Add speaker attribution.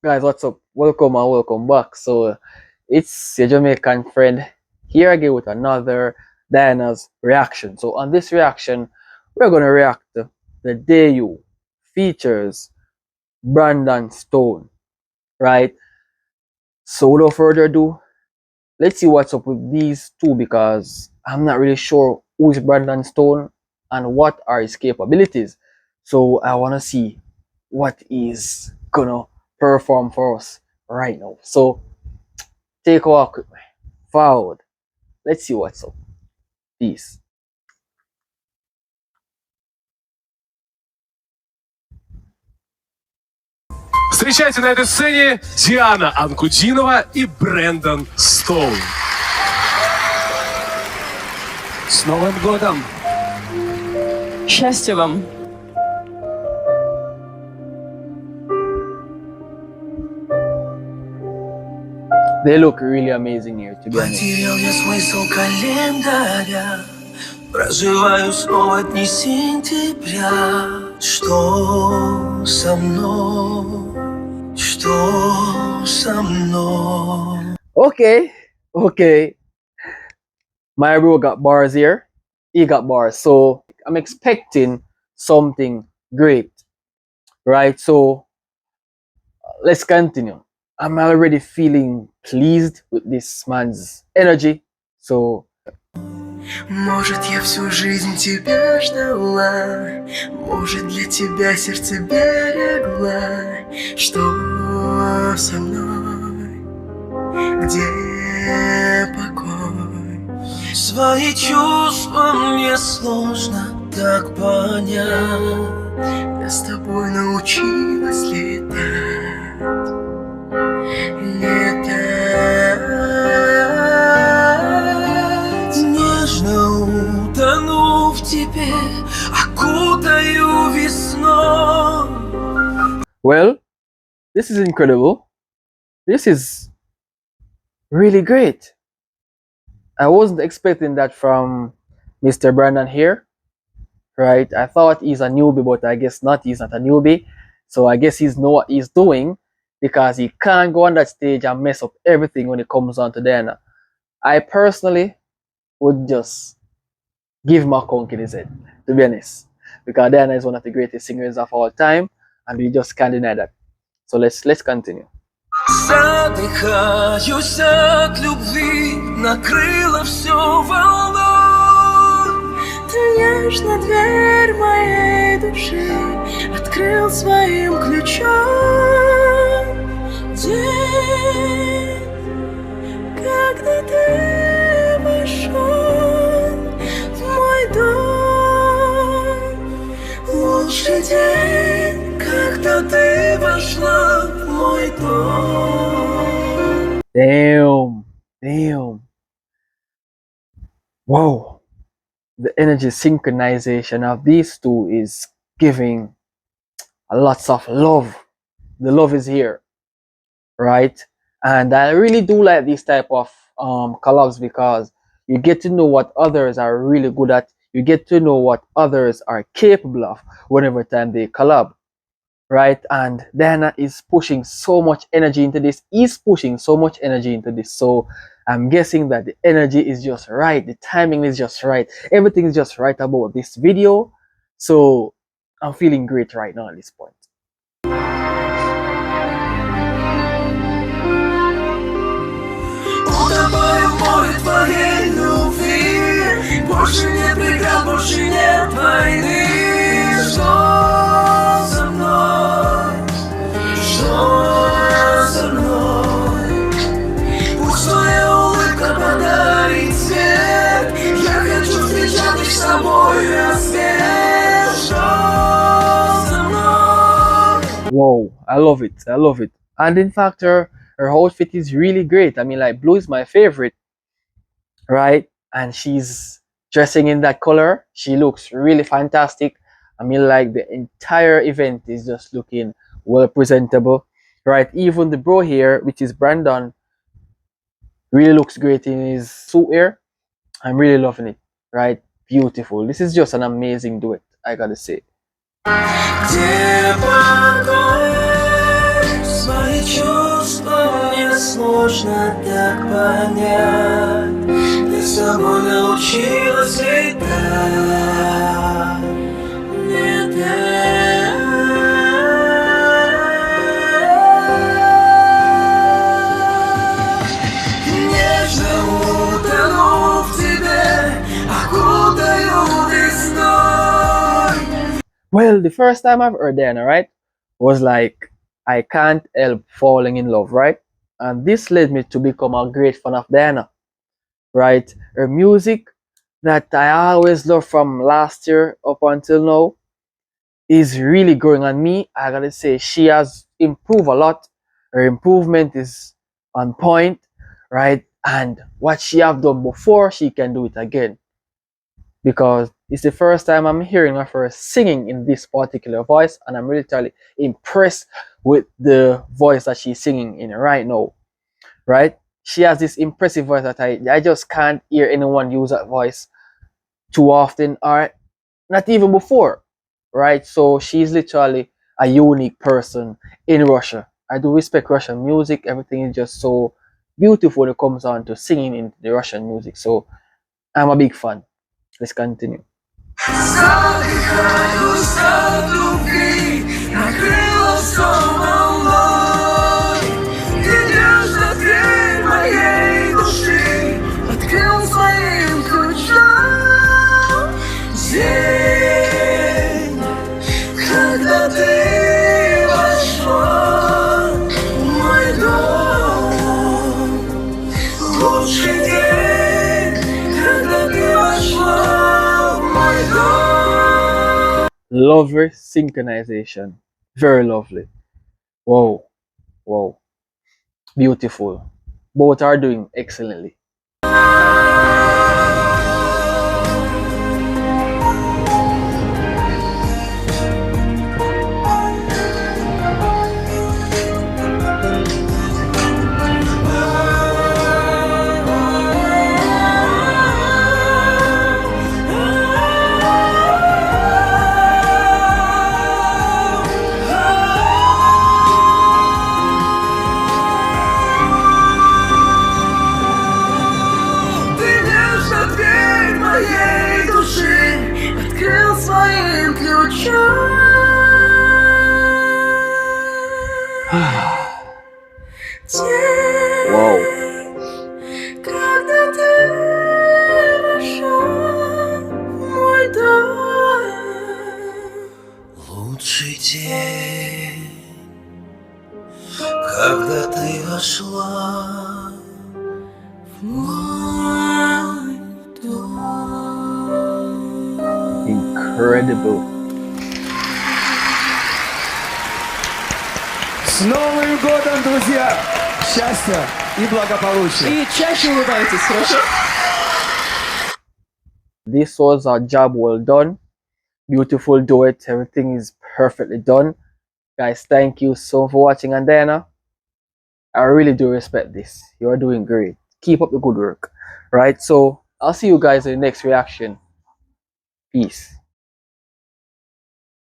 Speaker 1: Guys, what's up? Welcome and welcome back. So, it's your Jamaican friend here again with another Diana's reaction. So, on this reaction, we're going to react to the Dayu features Brandon Stone, right? So, without further ado, let's see what's up with these two because I'm not really sure who is Brandon Stone and what are his capabilities. So, I want to see what is gonna perform for us right now. So, take a walk with me forward. Let's see what's up. Peace.
Speaker 2: Встречайте на этой сцене Диана Анкудинова и Брэндон Стоун. С Новым годом!
Speaker 3: Счастья вам!
Speaker 1: They look really amazing here, to be honest.
Speaker 4: Потерял я смысл календаря, проживаю снова дни сентября. Что со мной? Что со мной?
Speaker 1: Okay. My bro got bars here. He got bars. So I'm expecting something great. Right? So let's continue. I'm already feeling pleased with this man's energy. So
Speaker 4: Может, я всю жизнь тебя ждала, может, для тебя сердце берегла. Что со мной? Где покой? Свои чувства мне сложно так понять. Я с тобой научилась летать. Нежно утону в тебе, окутаю весной.
Speaker 1: well, this is incredible. This is really great. I wasn't expecting that from Mr. Brandon here, right? I thought he's a newbie, but I guess not. He's not a newbie. So I guess he's know what he's doing because he can't go on that stage and mess up everything when it comes on to Diana. I personally would just give him a conk in his head, to be honest. Because Diana is one of the greatest singers of all time, and we just can't deny that. So let's continue.
Speaker 4: Задыхаюсь от любви, накрыло все волной. Ты нежно дверь моей души открыл своим ключом. День, когда ты вошел в мой дом. Лучший день, когда ты вошла в мой дом.
Speaker 1: Damn. Wow. The energy synchronization of these two is giving a lots of love. The love is here, right? And I really do like this type of collabs because you get to know what others are really good at. You get to know what others are capable of whenever time they collab, right? And Diana is pushing so much energy into this. He's pushing so much energy into this. So I'm guessing that the energy is just right. The timing is just right. Everything is just right about this video. So I'm feeling great right now at this point.
Speaker 4: Утопаю в море твоей любви. Больше нет преград, больше нет войны. Что со мной? Что со мной? Пусть твоя улыбка подарит свет. Я хочу встречать их с собой рассвет. Что со мной?
Speaker 1: Whoa, I love it. And in fact, her outfit is really great. I mean, like, blue is my favorite, right? And she's dressing in that color. She looks really fantastic. I mean, like, the entire event is just looking well presentable, right? Even the bro here, which is Brandon, really looks great in his suit here. I'm really loving it, right? Beautiful. This is just an amazing duet, I gotta say.
Speaker 4: Где покой? Свои чувства мне сложно так понять. Ты с собой научилась летать. Нежно утону в тебе, окутаю весной.
Speaker 1: Well, the first time I've heard Diana, right, was like, I can't help falling in love, right? And this led me to become a great fan of Diana, right? Her music that I always loved from last year up until now is really growing on me. I gotta say, she has improved a lot. Her improvement is on point, right? And what she have done before, she can do it again. Because it's the first time I'm hearing of her singing in this particular voice, and I'm really impressed with the voice that she's singing in right now, right? She has this impressive voice that I just can't hear anyone use that voice too often, or not even before, right? So she's literally a unique person in Russia. I do respect Russian music. Everything is just so beautiful when it comes on to singing in the Russian music. So I'm a big fan. Let's continue.
Speaker 4: Задыхаюсь от любви, накрыла всё волной. Ты нежно дверь моей души открыл своим ключом. День, когда ты вошла в мой дом. Лучший день, когда ты вошла в мой дом.
Speaker 1: Lovely synchronization. Very lovely. Wow. Wow. Beautiful. Both are doing excellently.
Speaker 4: Ты нежно дверь моей души открыл своим ключом.
Speaker 1: Wow.
Speaker 4: День, когда ты вошел в мой дом. Лучший день, когда ты вошла в мой дом.
Speaker 1: Incredible.
Speaker 3: С Новым годом, друзья! Счастья и благополучия!
Speaker 5: И чаще улыбайтесь, хорошо?
Speaker 1: This was a job well done. Beautiful duet. Everything is perfectly done. Guys, thank you so much for watching. And Diana, I really do respect this. You're doing great. Keep up the good work. Right? So I'll see you guys in the next reaction. Peace.